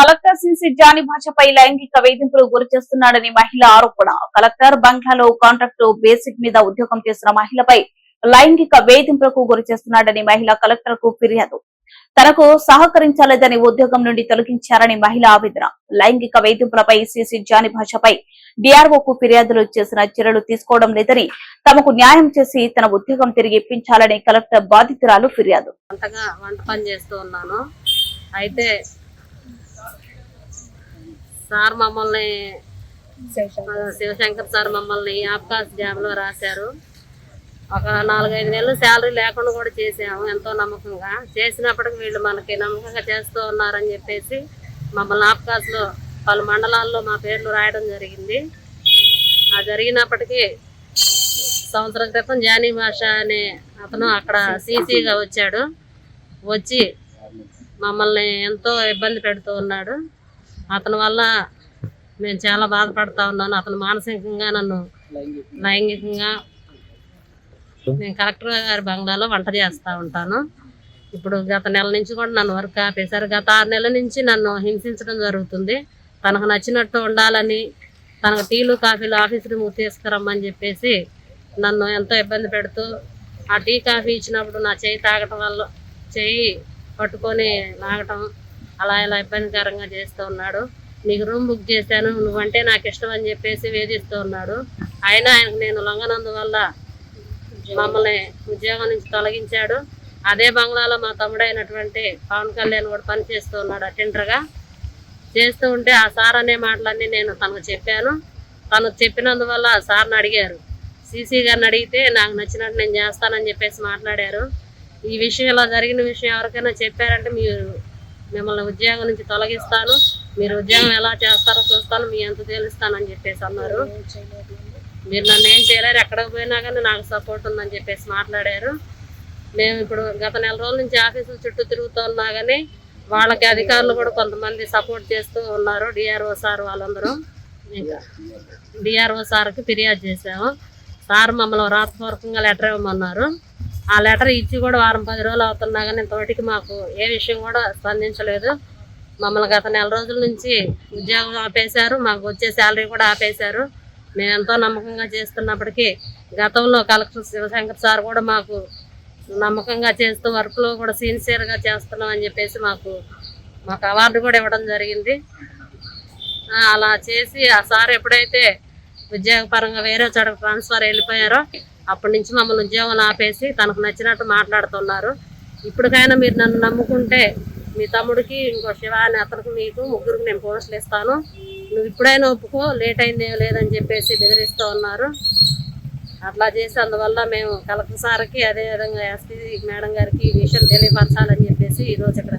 Collector CC Johnny భాషపై లైంగిక వేధింపులు గురి చేస్తున్నాడని మహిళ ఆరోపణ. కలెక్టర్ బంగ్లాలో కాంట్రాక్టు బేసిక్ మీద ఉద్యోగం చేస్తున్న మహిళపై లైంగిక వేధింపులకు గురి చేస్తున్నాడని మహిళ కలెక్టర్ కు ఫిర్యాదు. తనకు సహకరించలేదని ఉద్యోగం నుండి తొలగించారని మహిళ ఆవేదన. లైంగిక వేధింపులపై సిసి జానీ భాషపై డిఆర్ఓకు ఫిర్యాదులు చేసిన చర్యలు తీసుకోవడం లేదని, తమకు న్యాయం చేసి తన ఉద్యోగం తిరిగి ఇప్పించాలని కలెక్టర్ బాధితురాలు ఫిర్యాదు. వంట పని చేస్తూ ఉన్నాను. అయితే సార్ మమ్మల్ని శివశంకర్ సార్ మమ్మల్ని ఆబ్కాస్ జాబ్ లో రాశారు. ఒక 4-5 నెలలు శాలరీ లేకుండా కూడా చేసాము ఎంతో నమ్మకంగా. చేసినప్పటికీ వీళ్ళు మనకి నమ్మకంగా చేస్తూ ఉన్నారని చెప్పేసి మమ్మల్ని ఆబ్కాస్ లో పలు మండలాల్లో మా పేర్లు రాయడం జరిగింది. ఆ జరిగినప్పటికీ సంవత్సరం క్రితం జానీ భాష అనే అతను అక్కడ సీసీగా వచ్చాడు. వచ్చి మమ్మల్ని ఎంతో ఇబ్బంది పెడుతూ ఉన్నాడు. అతని వల్ల నేను చాలా బాధపడతా ఉన్నాను. అతను మానసికంగా నన్ను లైంగికంగా. నేను కలెక్టర్ గారి బంగ్లాలో వంట చేస్తూ ఉంటాను. ఇప్పుడు గత నెల నుంచి కూడా నన్ను వర్క్ ఆపేశారు. గత 6 నెలల నుంచి నన్ను హింసించడం జరుగుతుంది. తనకు నచ్చినట్టు ఉండాలని, తనకు టీలు కాఫీలు ఆఫీస్ రూమ్ తీసుకురమ్మని చెప్పేసి నన్ను ఎంతో ఇబ్బంది పెడుతూ, ఆ టీ కాఫీ ఇచ్చినప్పుడు నా చేయి తాగటం వల్ల చేయి పట్టుకొని లాగటం, అలా ఇలా ఇబ్బందికరంగా చేస్తూ ఉన్నాడు. నీకు రూమ్ బుక్ చేశాను, నువ్వంటే నాకు ఇష్టం అని చెప్పేసి వేధిస్తూ ఉన్నాడు. అయినా ఆయనకు నేను లొంగనందువల్ల మమ్మల్ని ఉద్యోగం నుంచి తొలగించాడు. అదే బంగ్లాలో మా తమ్ముడైనటువంటి పవన్ కళ్యాణ్ కూడా పనిచేస్తూ ఉన్నాడు అటెండర్గా. చేస్తూ ఉంటే ఆ సార్ అనే మాటలన్నీ నేను తనకు చెప్పాను. తను చెప్పినందువల్ల సార్ని అడిగారు. సీసీ గారిని అడిగితే నాకు నచ్చినట్టు నేను చేస్తానని చెప్పేసి మాట్లాడారు. ఈ విషయం ఇలా జరిగిన విషయం ఎవరికైనా చెప్పారంటే మిమ్మల్ని ఉద్యోగం నుంచి తొలగిస్తాను, మీరు ఉద్యోగం ఎలా చేస్తారో చూస్తాను, మీ ఎంత తేలుస్తానని చెప్పేసి అన్నారు. మీరు నన్ను ఏం చేయలేరు, ఎక్కడికి పోయినా కానీ నాకు సపోర్ట్ ఉందని చెప్పేసి మాట్లాడారు. మేము ఇప్పుడు గత నెల రోజుల నుంచి ఆఫీసుల చుట్టూ తిరుగుతూ ఉన్నా కానీ వాళ్ళకి అధికారులు కూడా కొంతమంది సపోర్ట్ చేస్తూ ఉన్నారు. డిఆర్ఓ సార్ వాళ్ళందరూ. ఇంకా డిఆర్ఓ సార్కి ఫిర్యాదు చేసాము. సార్ మమ్మల్ని రాతపూర్వకంగా లెటర్ ఇవ్వమన్నారు. ఆ లెటర్ ఇచ్చి కూడా 10 రోజులు అవుతున్నా కానీ ఇంతవరకు మాకు ఏ విషయం కూడా స్పందించలేదు. మమ్మల్ని గత నెల రోజుల నుంచి ఉద్యోగం ఆపేశారు. మాకు వచ్చే శాలరీ కూడా ఆపేశారు. మేము ఎంతో నమ్మకంగా చేస్తున్నప్పటికీ గతంలో కలెక్టర్ శివశంకర్ సార్ కూడా మాకు నమ్మకంగా చేస్తూ వర్క్లో కూడా సిన్సియర్గా చేస్తున్నాం అని చెప్పేసి మాకు అవార్డు కూడా ఇవ్వడం జరిగింది. అలా చేసి ఆ సార్ ఎప్పుడైతే ఉద్యోగపరంగా వేరే చోట ట్రాన్స్ఫర్ వెళ్ళిపోయారో అప్పటి నుంచి మమ్మల్ని ఉద్యోగం ఆపేసి తనకు నచ్చినట్టు మాట్లాడుతున్నారు. ఇప్పటికైనా మీరు నన్ను నమ్ముకుంటే మీ తమ్ముడికి, ఇంకో శివ అని అతనికి, మీకు ముగ్గురికి నేను పోస్టులు ఇస్తాను, నువ్వు ఇప్పుడైనా ఒప్పుకో, లేట్ అయిందేం లేదని చెప్పేసి బెదిరిస్తూ ఉన్నారు. అట్లా చేసి అందువల్ల మేము కలెక్టర్ సార్కి, అదేవిధంగా ఎస్పీ మేడం గారికి ఈ విషయం తెలియపరచాలని చెప్పేసి ఈరోజు ఇక్కడ